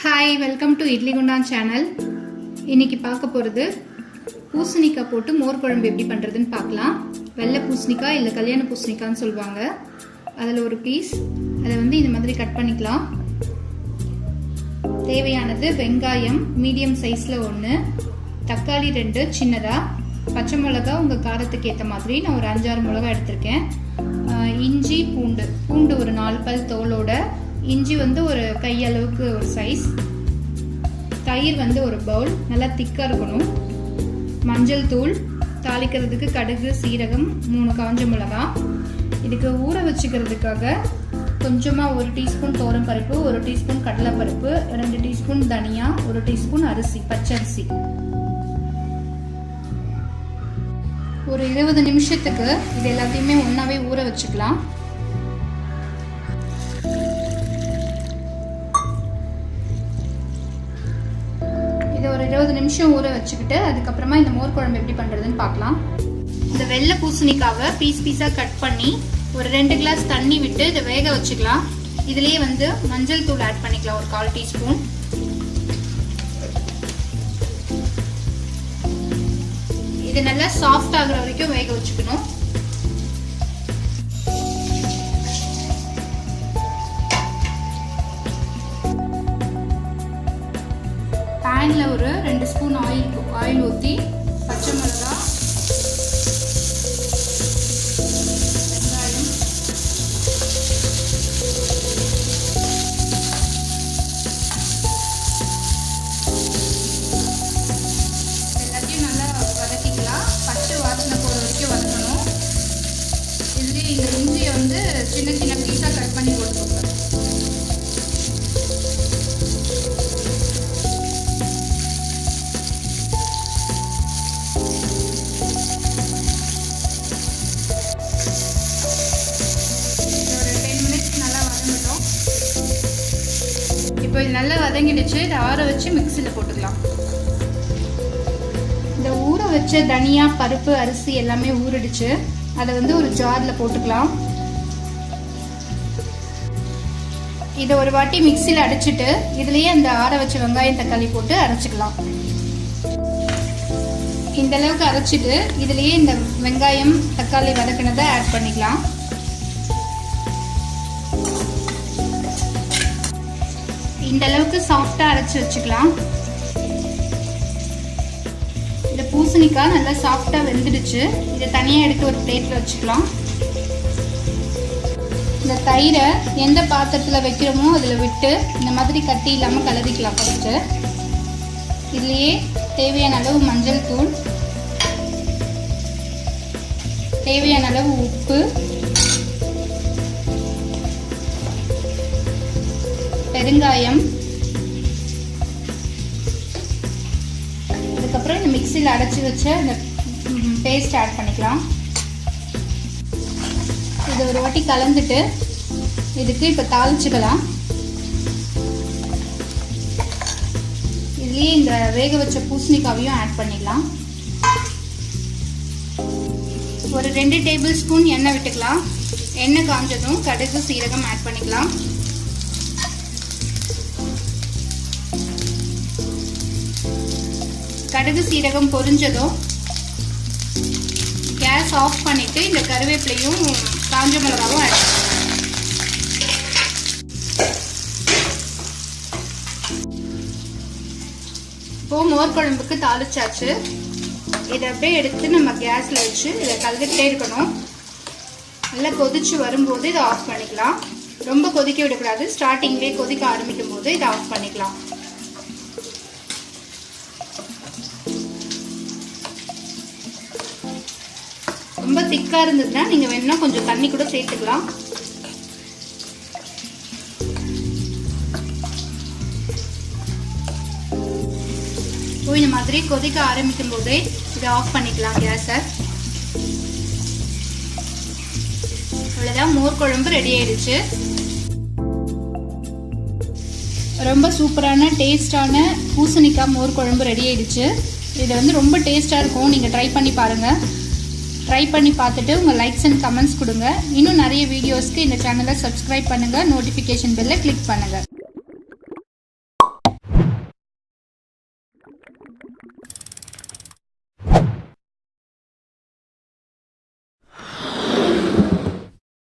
Hi, welcome to idli குண்டான் channel. இன்னைக்கு பார்க்க போகிறது பூசணிக்காய் போட்டு மோர் குழம்பு எப்படி பண்ணுறதுன்னு பார்க்கலாம். வெள்ளை பூசணிக்காய் இல்லை கல்யாண பூசணிக்காய்ன்னு சொல்லுவாங்க. அதில் ஒரு பீஸ் அதை இந்த மாதிரி கட் பண்ணிக்கலாம். தேவையானது வெங்காயம் மீடியம் சைஸில் 1, தக்காளி 2 சின்னதாக, பச்சை மிளகா உங்கள் காரத்துக்கு ஏற்ற மாதிரி நான் ஒரு 5-6 மிளகா எடுத்திருக்கேன். இஞ்சி பூண்டு ஒரு 4 பல் தோலோட, இஞ்சி ஒரு கையளவுக்கு ஒரு சைஸ், தயிர் ஒரு பவுல் நல்லா திக்காக இருக்கணும், மஞ்சள் தூள், தாளிக்கிறதுக்கு கடுகு சீரகம் 3 காஞ்ச மிளகா. இதுக்கு ஊற வச்சுக்கிறதுக்காக கொஞ்சமாக 1 டீஸ்பூன் தோரம் பருப்பு, 1 டீஸ்பூன் கடலைப்பருப்பு, 2 டீஸ்பூன் தனியா, 1 டீஸ்பூன் அரிசி பச்சரிசி. ஒரு 20 நிமிஷத்துக்கு இது எல்லாத்தையுமே ஒன்றாவே ஊற வச்சுக்கலாம். இதை ஒரு 20 நிமிஷம் ஊற வச்சுக்கிட்டு அதுக்கப்புறமா இந்த மோர் குழம்பு எப்படி பண்ணுறதுன்னு பார்க்கலாம். இந்த வெள்ளை பூசணிக்காவை பீஸாக கட் பண்ணி ஒரு 2 கிளாஸ் தண்ணி விட்டு இதை வேக வச்சுக்கலாம். இதுலேயே மஞ்சள் தூள் ஆட் பண்ணிக்கலாம் ஒரு 1/4 டீஸ்பூன். இது நல்லா சாஃப்ட் ஆகுற வரைக்கும் வேக வச்சுக்கணும். பேன்ல ஒரு 2 ஸ்பூன் ஆயில் ஊற்றி பச்சை மிளகா, வெங்காயம், எல்லாத்தையும் நல்லா வதக்கிக்கலாம். பச்சை வாசனை போகிற வரைக்கும் வதக்கணும். இதுலேயே இந்த இஞ்சியை சின்ன சின்ன பீஸாக கட் பண்ணி போட்டுக்கோங்க. இப்போ இது நல்லா வதங்கிடுச்சு. இதை ஆற வச்சு மிக்சியில் போட்டுக்கலாம். இந்த ஊற வச்ச தனியா, பருப்பு, அரிசி எல்லாமே ஊறிடுச்சு. அதை ஒரு ஜாரில் போட்டுக்கலாம். இதை ஒரு வாட்டி மிக்சியில் அடிச்சுட்டு இதுலேயே அந்த ஆற வச்ச வெங்காயம் தக்காளி போட்டு அரைச்சிக்கலாம். இந்த அளவுக்கு அரைச்சிட்டு இதுலேயே இந்த வெங்காயம் தக்காளி வதக்கினதை ஆட் பண்ணிக்கலாம். இந்த அளவுக்கு சாஃப்டா அரைச்சு வச்சுக்கலாம். இந்த பூசணிக்காய் நல்லா சாஃப்டா வெந்துடுச்சு. இதை தனியா எடுத்து ஒரு பிளேட்ல வச்சுக்கலாம். இந்த தயிரை எந்த பாத்திரத்துல வைக்கிறோமோ அதில் விட்டு இந்த மாதிரி கட்டி இல்லாமல் கலரிக்கலாம். ஃபர்ஸ்ட் இதுலேயே தேவையான அளவு மஞ்சள் தூள், தேவையான அளவு உப்பு, பெருங்காயம், அதுக்கப்புறம் இந்த மிக்சியில் அடைச்சி வச்ச இந்த பேஸ்ட் ஆட் பண்ணிக்கலாம். இதை ஒரு வாட்டி கலந்துட்டு இதுக்கு இப்போ தாளிச்சுக்கலாம். இதுலேயே இந்த வேக வச்ச பூசணிக்காவையும் ஆட் பண்ணிக்கலாம். ஒரு 2 டேபிள் ஸ்பூன் எண்ணெய் விட்டுக்கலாம். எண்ணெய் காஞ்சதும் கடுகு சீரகம் ஆட் பண்ணிக்கலாம். கடுகு சீரகம் பொரிஞ்சதும் கேஸ் ஆஃப் பண்ணிட்டு இந்த கருவேப்பிலையும் காஞ்ச மிளகாவும் ஆட் பண்ணலாம். இப்போ மோர் குழம்புக்கு தாளிச்சாச்சு. இதை அப்படியே எடுத்து நம்ம கேஸ்ல வச்சு இதை கலந்துட்டே இருக்கணும். நல்லா கொதிச்சு வரும்போது இதை ஆஃப் பண்ணிக்கலாம். ரொம்ப கொதிக்க விடக்கூடாது. ஸ்டார்டிங்லேயே கொதிக்க ஆரம்பிக்கும் போது இதை ஆஃப் பண்ணிக்கலாம். ரொம்ப திக்கா இருந்ததுன்னா நீங்க வேணா கொஞ்சம் தண்ணி கூட சேர்த்துக்கலாம். இந்த மாதிரி கொதிக்க ஆரம்பிக்கும் போதே இதை ஆஃப் பண்ணிக்கலாம் கேஸை. அவ்வளவுதான், மோர் குழம்பு ரெடி ஆயிடுச்சு. ரொம்ப சூப்பரான டேஸ்டான பூசணிக்காய் மோர் குழம்பு ரெடி ஆயிடுச்சு. இது ரொம்ப டேஸ்டா இருக்கும். நீங்க ட்ரை பண்ணி பாருங்க. ட்ரை பண்ணி பார்த்துட்டு உங்கள் லைக்ஸ் அண்ட் கமெண்ட்ஸ் கொடுங்க. இன்னும் நிறைய வீடியோஸ்க்கு இந்த சேனலை சப்ஸ்கிரைப் பண்ணுங்கள். நோட்டிஃபிகேஷன் பெல்லை கிளிக் பண்ணுங்கள்.